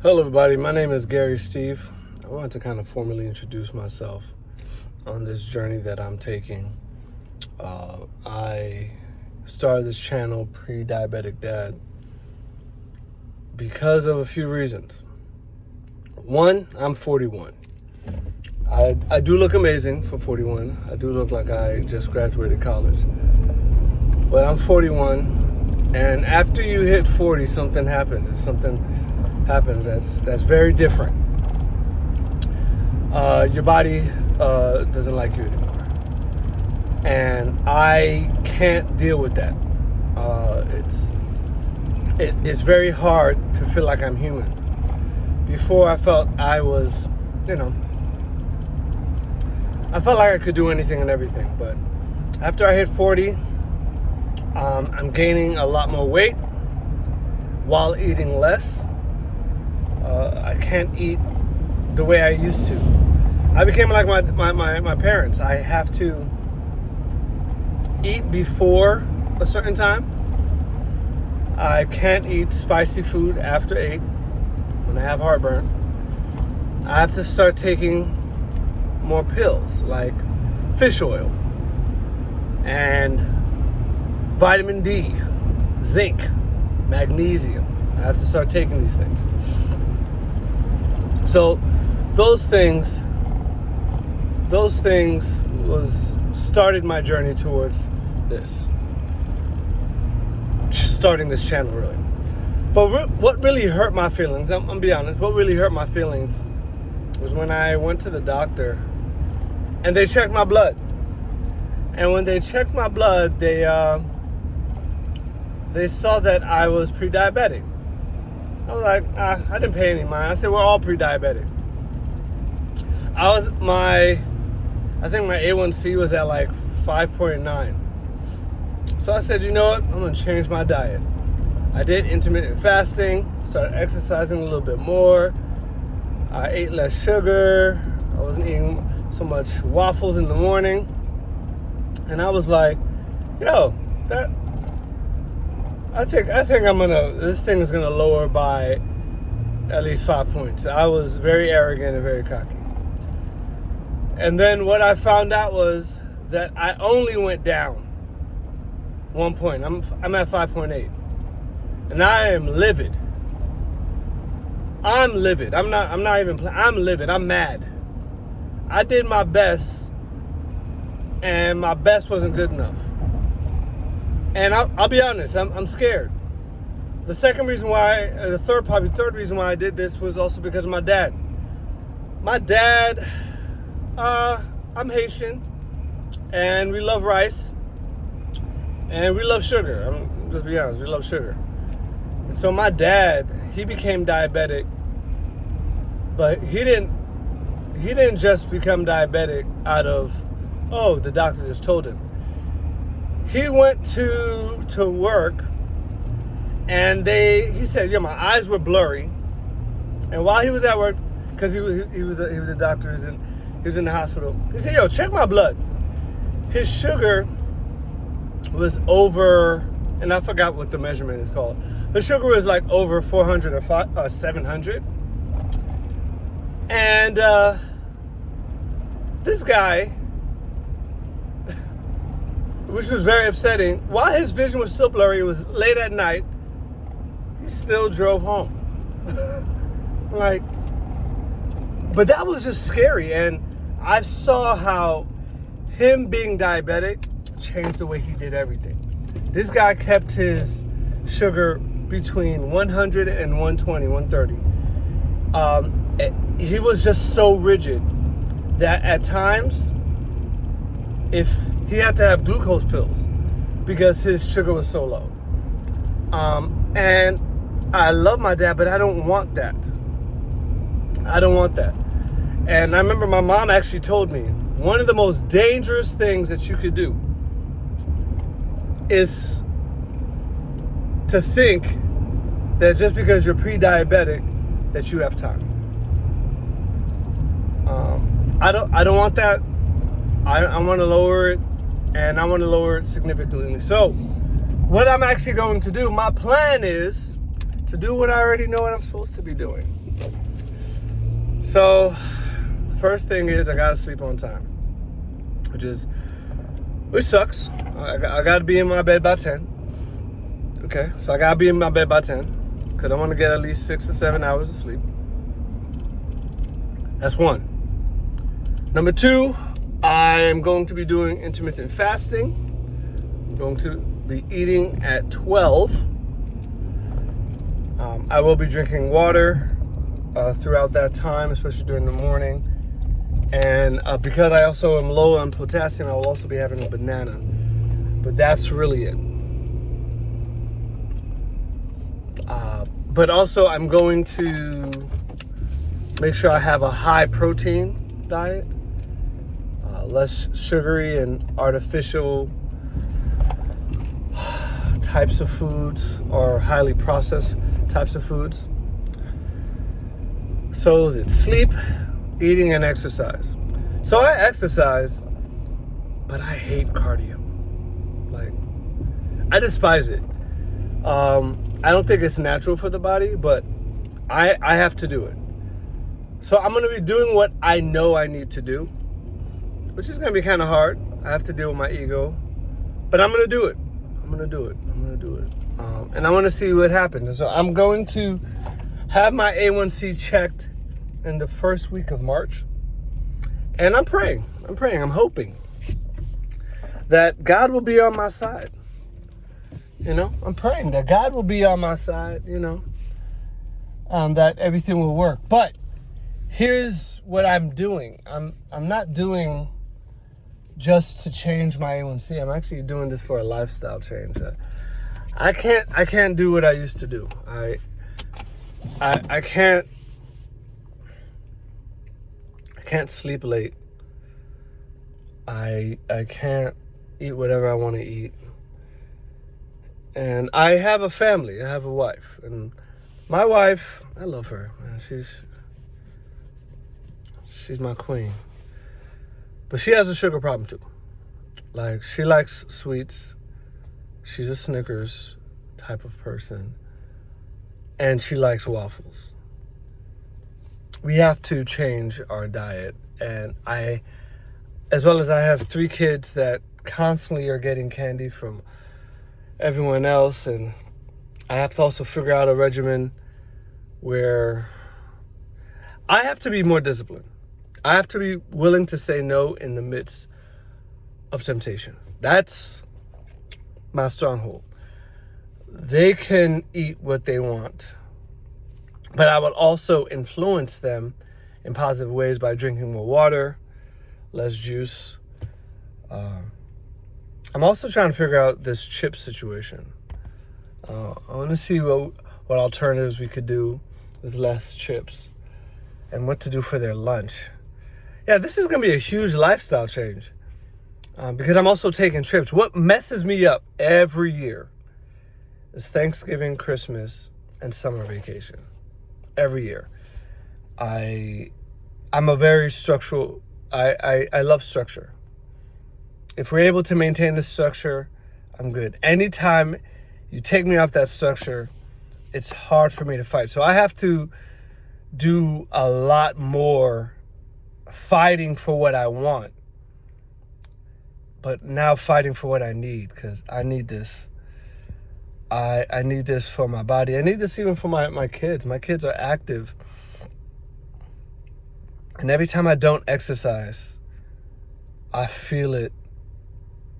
Hello everybody, my name is Gary Steve. I want to kind of formally introduce myself on this journey that I'm taking. I started this channel, Pre-Diabetic Dad, because of a few reasons. One, I'm 41. I do look amazing for 41. I do look like I just graduated college. But I'm 41, and after you hit 40, something happens. Something happens that's very different. Your body doesn't like you anymore, and I can't deal with that. It's very hard to feel like I'm human. Before I felt I was, I felt like I could do anything and everything. But after I hit 40, I'm gaining a lot more weight while eating less. I can't eat the way I used to. I became like my parents. I have to eat before a certain time. I can't eat spicy food after 8 when I have heartburn. I have to start taking more pills like fish oil and vitamin D, zinc, magnesium. I have to start taking these things. So those things started my journey towards this, starting this channel really. But what really hurt my feelings, I'm gonna be honest, what really hurt my feelings was when I went to the doctor and they checked my blood. And when they checked my blood, they saw that I was pre-diabetic. I was like, I didn't pay any mind. I said, we're all pre-diabetic. I think my A1C was at like 5.9. So I said, you know what? I'm gonna change my diet. I did intermittent fasting, started exercising a little bit more. I ate less sugar. I wasn't eating so much waffles in the morning. And I was like, yo, I think this thing is gonna lower by at least 5 points. I was very arrogant and very cocky. And then what I found out was that I only went down 1 point. I'm at 5.8. And I am livid. I'm livid. I'm not even playing. I'm livid. I'm mad. I did my best, and my best wasn't good enough. And I'll be honest, I'm scared. The third reason why I did this was also because of my dad. My dad, I'm Haitian, and we love rice, and we love sugar. I'm just be honest, we love sugar. And so my dad, he became diabetic, but he didn't just become diabetic out of, the doctor just told him. He went to work, and he said, my eyes were blurry. And while he was at work, because he was a doctor, he was in the hospital, he said, check my blood. His sugar was over, and I forgot what the measurement is called. The sugar was like over 400 or 700. And this guy, which was very upsetting, while his vision was still blurry, it was late at night, he still drove home. But that was just scary. And I saw how him being diabetic changed the way he did everything. This guy kept his sugar between 100 and 120, 130. He was just so rigid that at times, if he had to have glucose pills because his sugar was so low. And I love my dad, but I don't want that. And I remember my mom actually told me, one of the most dangerous things that you could do is to think that just because you're pre-diabetic that you have time. I don't want that. I want to lower it, and I want to lower it significantly. So what I'm actually going to do, my plan is to do what I already know what I'm supposed to be doing. So the first thing is I gotta sleep on time, which sucks. I gotta be in my bed by 10. Okay, so I gotta be in my bed by 10 because I want to get at least 6 to 7 hours of sleep. That's one. Number two, I am going to be doing intermittent fasting. I'm going to be eating at 12. I will be drinking water throughout that time, especially during the morning. And because I also am low on potassium, I will also be having a banana. But that's really it. But also, I'm going to make sure I have a high protein diet, less sugary and artificial types of foods or highly processed types of foods. So is it sleep, eating, and exercise? So I exercise, but I hate cardio. Like, I despise it. I don't think it's natural for the body, but I have to do it. So I'm going to be doing what I know I need to do, which is going to be kind of hard. I have to deal with my ego, but I'm going to do it. And I want to see what happens. And so I'm going to have my A1C checked in the first week of March. And I'm praying, I'm hoping that God will be on my side. I'm praying that God will be on my side, that everything will work. But here's what I'm doing. I'm not doing just to change my A1C. I'm actually doing this for a lifestyle change. I can't do what I used to do. I can't sleep late. I can't eat whatever I want to eat. And I have a family. I have a wife. And my wife, I love her, man. She's my queen. But she has a sugar problem too. Like, she likes sweets. She's a Snickers type of person. And she likes waffles. We have to change our diet. And as well as I have 3 kids that constantly are getting candy from everyone else, and I have to also figure out a regimen where I have to be more disciplined. I have to be willing to say no in the midst of temptation. That's my stronghold. They can eat what they want, but I will also influence them in positive ways by drinking more water, less juice. I'm also trying to figure out this chip situation. I want to see what alternatives we could do with less chips and what to do for their lunch. Yeah, this is going to be a huge lifestyle change because I'm also taking trips. What messes me up every year is Thanksgiving, Christmas, and summer vacation. Every year. I'm a very structural, I love structure. If we're able to maintain the structure, I'm good. Anytime you take me off that structure, it's hard for me to fight. So I have to do a lot more fighting for what I want, but now fighting for what I need, because I need this. I need this for my body. I need this even for my kids. My kids are active. And every time I don't exercise, I feel it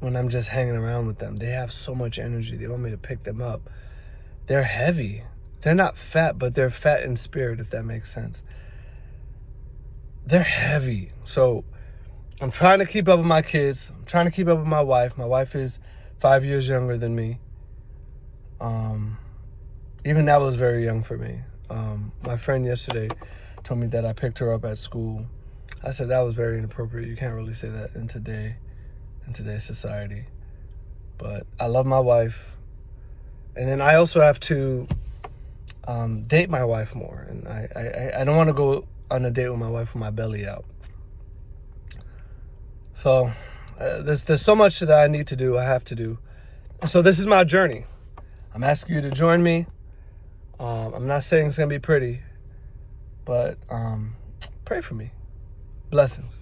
when I'm just hanging around with them. They have so much energy. They want me to pick them up. They're heavy. They're not fat, but they're fat in spirit, if that makes sense. They're heavy. So I'm trying to keep up with my kids. I'm trying to keep up with my wife. My wife is 5 years younger than me. Even that was very young for me. My friend yesterday told me that I picked her up at school. I said that was very inappropriate. You can't really say that in today's society. But I love my wife. And then I also have to date my wife more. And I don't want to go on a date with my wife with my belly out. So there's so much that I need to do, I have to do. And so this is my journey. I'm asking you to join me. I'm not saying it's going to be pretty, but pray for me. Blessings.